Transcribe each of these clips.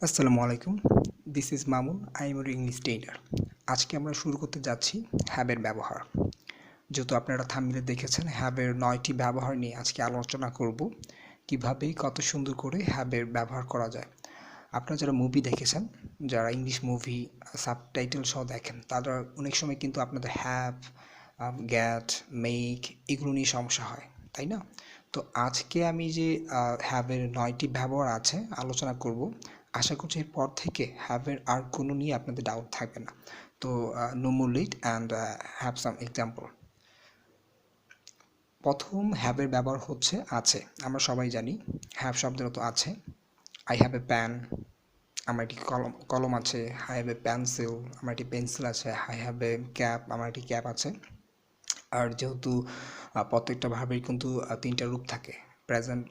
আসসালামু আলাইকুম। This is Mamun. I am your English trainer. আজকে আমরা শুরু করতে যাচ্ছি হ্যাবের ব্যবহার। যেহেতু আপনারা থাম্বনেইলে দেখেছেন হ্যাবের ৯টি ব্যবহার নিয়ে আজকে আলোচনা করব। কিভাবে কত সুন্দর করে হ্যাবের ব্যবহার করা যায়। আপনারা যারা মুভি দেখেছেন, যারা ইংলিশ মুভি সাবটাইটেল সহ দেখেন, তারা অনেক সময় কিন্তু আপনাদের হ্যাভ, গ্যাট, মেক এগুলো নিয়ে সমস্যা হয়, তাই না? তো আজকে আমি যে হ্যাভের ৯টি ব্যবহার আছে আলোচনা করব। আশা করছি এরপর থেকে হ্যাভের আর কোনো নিয়ে আপনাদের ডাউট থাকবে না। তো no more late and have some example. প্রথম হ্যাভের ব্যবহার হচ্ছে আছে। আমরা সবাই জানি হ্যাভ শব্দের অর্থ আছে। আই হ্যাভ এ প্যান, আমার একটি কলম কলম আছে। আই হ্যাভ এ পেন্সিল, আমার একটি পেন্সিল আছে। আই হ্যাভ এ ক্যাপ, আমার একটি ক্যাপ আছে। আর যেহেতু প্রত্যেকটা ভার্বের কিন্তু তিনটা রূপ থাকে, প্রেজেন্ট,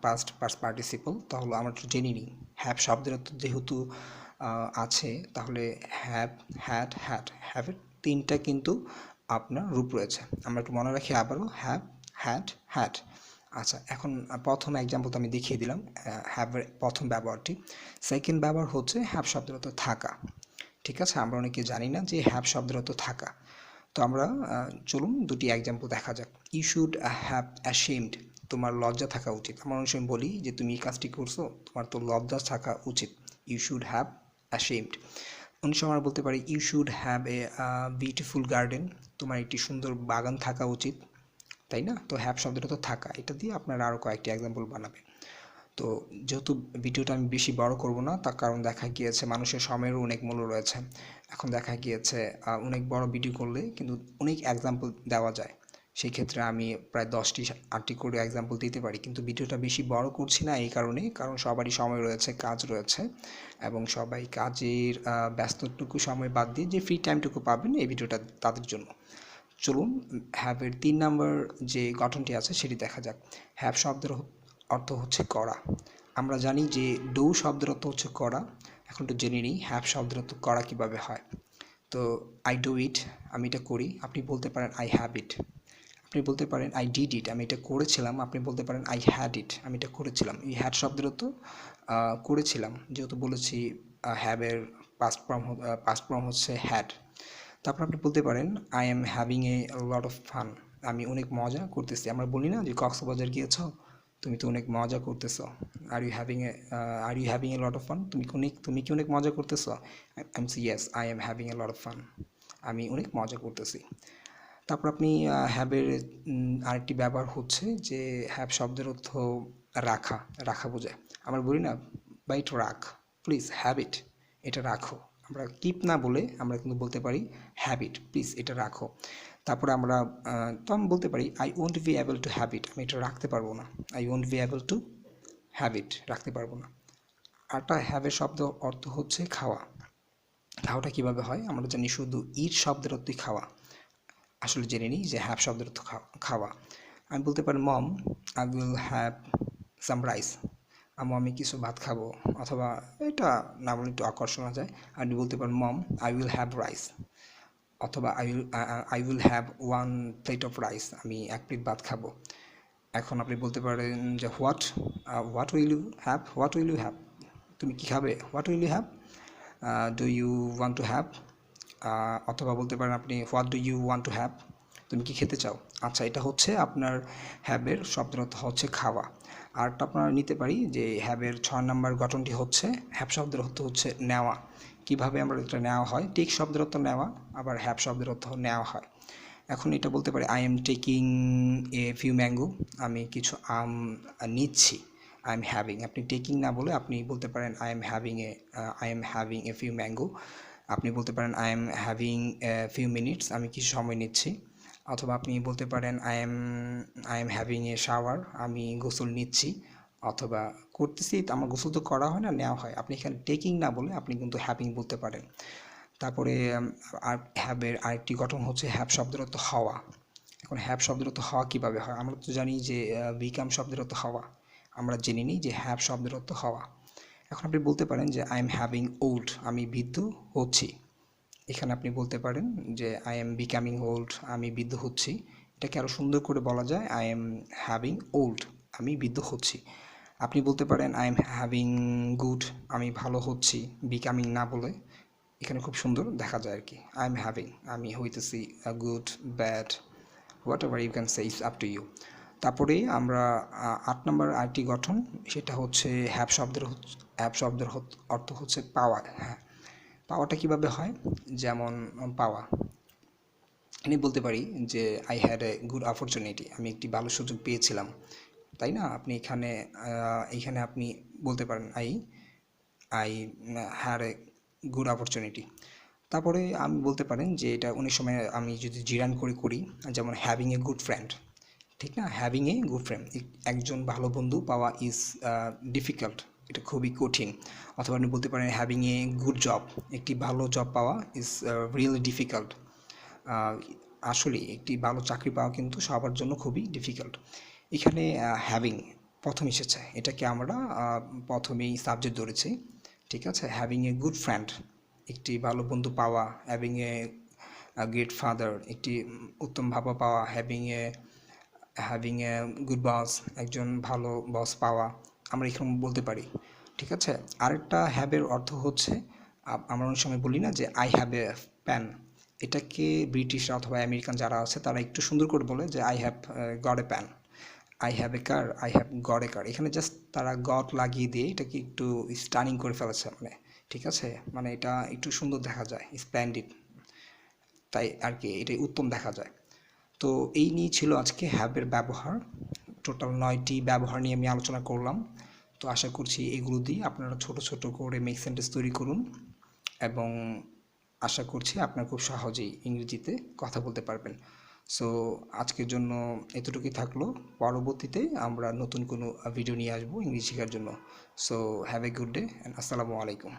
পাস্ট, পাস্ট পার্টিসিপল, তাহলে আমরা একটু জেনে নিই। হ্যাভ শব্দের অর্থ যেহেতু আছে, তাহলে হ্যাভ, হ্যাড, হ্যাড, হ্যাভের তিনটা কিন্তু আপনার রূপ রয়েছে। আমরা একটু মনে রাখি আবারও, হ্যাভ, হ্যাড, হ্যাড। আচ্ছা, এখন প্রথম এক্সাম্পল তো আমি দেখিয়ে দিলাম হ্যাভের প্রথম ব্যবহারটি। সেকেন্ড ব্যবহার হচ্ছে হ্যাভ শব্দের অর্থ থাকা। ঠিক আছে, আমরা অনেকে জানি না যে হ্যাভ শব্দের অর্থ থাকা। তো আমরা চলুন দুটি এক্সাম্পল দেখা যাক। ইউ শুড হ্যাভ অ্যাশেমড, তোমার লজ্জা থাকা উচিত। আমরা অনেক সময় বলি যে তুমি এই কাজটি করছো, তোমার তো লজ্জা থাকা উচিত। You should have ashamed. অনেক সময় আমরা বলতে পারি you should have a beautiful garden, তোমার একটি সুন্দর বাগান থাকা উচিত, তাই না? তো হ্যাভ শব্দটা তো থাকা, এটা দিয়ে আপনারা আরও কয়েকটি এক্সাম্পল বানাবে। তো যেহেতু ভিডিওটা আমি বেশি বড় করব না, তার কারণ দেখা গিয়েছে মানুষের সময়েরও অনেক মূল্য রয়েছে। এখন দেখা গিয়েছে অনেক বড় ভিডিও করলে কিন্তু অনেক এক্সাম্পল দেওয়া যায়। সেই ক্ষেত্রে আমি প্রায় 10টি 8টি করে এক্সাম্পল দিতে পারি, কিন্তু ভিডিওটা বেশি বড় করছি না এই কারণে, কারণ সবারই সময় রয়েছে, কাজ রয়েছে, এবং সবাই কাজের ব্যস্তটুকু সময় বাদ দিয়ে যে ফ্রি টাইমটুকু পাবেন এই ভিডিওটা তাদের জন্য। চলুন হ্যাভের 3 নম্বর যে গঠনটি আছে সেটি দেখা যাক। হ্যাভ শব্দের অর্থ হচ্ছে করা। আমরা জানি যে ডু শব্দের অর্থ হচ্ছে করা। এখন একটু জেনে নিই হ্যাভ শব্দের অর্থ করা কীভাবে হয়। তো আই ডু ইট, আমি এটা করি। আপনি বলতে পারেন আই হ্যাভ ইট। আপনি বলতে পারেন আই ডিড ইট, আমি এটা করেছিলাম। আপনি বলতে পারেন আই হ্যাড ইট, আমি এটা করেছিলাম। এই হ্যাড শব্দের অর্থ করেছিলাম, যেহেতু বলেছি হ্যাভের পাস্ট ফর্ম হচ্ছে হ্যাড। তারপর আপনি বলতে পারেন I am having a lot of fun, আমি অনেক মজা করতেছি। আমরা বলি না যে কক্সবাজার গিয়েছ, তুমি তো অনেক মজা করতেছো। Are you having a lot of fun, তুমি কি অনেক মজা করতেছো? I am C yes, I am having a lot of fun, আমি অনেক মজা করতেছি। তারপর আপনি হ্যাবের আরেকটি ব্যবহার হচ্ছে যে হ্যাভ শব্দের অর্থ রাখা, রাখা বোঝায়। আমরা বলি না বাইট রাখ, প্লিজ হ্যাভ ইট, এটা রাখো। আমরা কিপ না বলে আমরা কিন্তু বলতে পারি হ্যাভ ইট, প্লিজ এটা রাখো। তারপরে আমরা তো আমি বলতে পারি I won't be able to have it, আমি এটা রাখতে পারবো না। I won't be able to have it, রাখতে পারবো না। আরটা হ্যাভের শব্দ অর্থ হচ্ছে খাওয়া। খাওয়াটা কীভাবে হয়? আমরা জানি শুধু ইট শব্দের অর্থই খাওয়া। আসলে জেনে নিই যে হ্যাভ শব্দের অর্থ খাওয়া। আমি বলতে পারি mom, I will have some rice, আমি কিছু ভাত খাবো। অথবা এটা না বলে একটু আকর্ষণ যায়, আপনি বলতে পারেন মম, আই উইল হ্যাভ রাইস। অথবা I will have 1 plate of rice, আমি 1 প্লেট ভাত খাবো। এখন আপনি বলতে পারেন যে what will you have, what will you have, তুমি কী খাবে? What will you have, do you want to have. অথবা বলতে পারেন আপনি what do you want to have, তুমি কি খেতে চাও? আচ্ছা, এটা হচ্ছে আপনার হ্যাবের শব্দের অর্থ হচ্ছে খাওয়া। আরটা আপনারা নিতে পারি যে হ্যাবের 6 নম্বর গঠনটি হচ্ছে হ্যাভ শব্দের অর্থ হচ্ছে নেওয়া। কিভাবে আমরা এটা নেওয়া হয়? টেক শব্দের অর্থ নেওয়া, আবার হ্যাভ শব্দের অর্থ নেওয়া হয়। এখন এটা বলতে পারি I am taking a few mango, আমি কিছু আম নিচ্ছি। আই এম হ্যাভিং, আপনি টেকিং না বলে আপনি বলতে পারেন I am having a few mango. আপনি বলতে পারেন I am having few minutes, আমি কিছু সময় নিচ্ছি। অথবা আপনি বলতে পারেন I am having a shower, আমি গোসল নিচ্ছি। অথবা করতেছি, আমার গোসল তো করা হয় না, নেওয়া হয়। আপনি এখানে টেকিং না বলে আপনি কিন্তু হ্যাভিং বলতে পারেন। তারপরে আর হ্যাবের আরেকটি গঠন হচ্ছে হ্যাভ শব্দের অর্থ হওয়া। এখন হ্যাভ শব্দের অর্থ হওয়া কীভাবে হয়? আমরা তো জানি যে বিকাম শব্দের অর্থ হওয়া। আমরা জেনে নিই যে হ্যাভ শব্দের অর্থ হওয়া। এখন আপনি বলতে পারেন যে আই এম হ্যাভিং ওল্ড, আমি বৃদ্ধ হচ্ছি। এখানে আপনি বলতে পারেন যে আই এম বিকামিং ওল্ড, আমি বৃদ্ধ হচ্ছি। এটাকে আরও সুন্দর করে বলা যায় আই এম হ্যাভিং ওল্ড, আমি বৃদ্ধ হচ্ছি। আপনি বলতে পারেন আই এম হ্যাভিং গুড, আমি ভালো হচ্ছি, বিকামিং না বলে। এখানে খুব সুন্দর দেখা যায় আর কি, আই এম হ্যাভিং, আমি হইতেছি good, bad, whatever you can say, it's up to you. তারপরে আমরা 8 নম্বর আরেকটি গঠন, সেটা হচ্ছে হ্যাভ শব্দের অর্থ হচ্ছে পাওয়া। হ্যাঁ, পাওয়াটা কিভাবে হয়, যেমন পাওয়া, আমি বলতে পারি যে I had a good opportunity, আমি একটি ভালো সুযোগ পেয়েছিলাম, তাই না? আপনি এইখানে আপনি বলতে পারেন I I had a good opportunity. তারপরে আমি বলতে পারেন যে এটা অনেক সময় আমি যদি জিরান করে করি, যেমন হ্যাভিং এ গুড ফ্রেন্ড, ঠিক না? হ্যাভিং এ গুড ফ্রেন্ড, একজন ভালো বন্ধু পাওয়া ইজ ডিফিকাল্ট, এটা খুবই কঠিন। অথবা আপনি বলতে পারেন হ্যাভিং এ গুড জব, একটি ভালো জব পাওয়া ইজ রিয়েলি ডিফিকাল্ট। আসলে একটি ভালো চাকরি পাওয়া কিন্তু সবার জন্য খুবই ডিফিকাল্ট। এখানে হ্যাভিং প্রথম এসেছে, এটাকে আমরা প্রথমেই সাবজেক্ট ধরেছি, ঠিক আছে? হ্যাভিং এ গুড ফ্রেন্ড, একটি ভালো বন্ধু পাওয়া, হ্যাভিং এ গ্রেট ফাদার, একটি উত্তম বাবা পাওয়া, হ্যাভিং এ গুড বস, একজন ভালো বস পাওয়া, আমরা এখানে বলতে পারি, ঠিক আছে? আরেকটা হ্যাভের অর্থ হচ্ছে, আমরা অনেক সময় বলি না যে আই হ্যাভ এ প্যান, এটাকে ব্রিটিশরা অথবা আমেরিকান যারা আছে তারা একটু সুন্দর করে বলে যে I have got a pan, I have a car, I have got a car. এখানে জাস্ট তারা গট লাগিয়ে দিয়ে এটাকে একটু স্টানিং করে ফেলেছে, মানে ঠিক আছে, মানে এটা একটু সুন্দর দেখা যায়, স্প্লেন্ডিড, তাই আর কি, এটাই উত্তম দেখা যায়। তো এই নিয়ে ছিল আজকে হ্যাবের ব্যবহার, টোটাল 9টি ব্যবহার নিয়ে আমি আলোচনা করলাম। তো আশা করছি এগুলো দিয়ে আপনারা ছোট ছোট করে মেক সেন্টেন্স তৈরি করুন, এবং আশা করছি আপনারা খুব সহজেই ইংরেজিতে কথা বলতে পারবেন। সো আজকের জন্য এতটুকুই থাকলো, পরবর্তীতে আমরা নতুন কোনো ভিডিও নিয়ে আসবো ইংরেজি শেখার জন্য। So have a good day and আসসালামু আলাইকুম।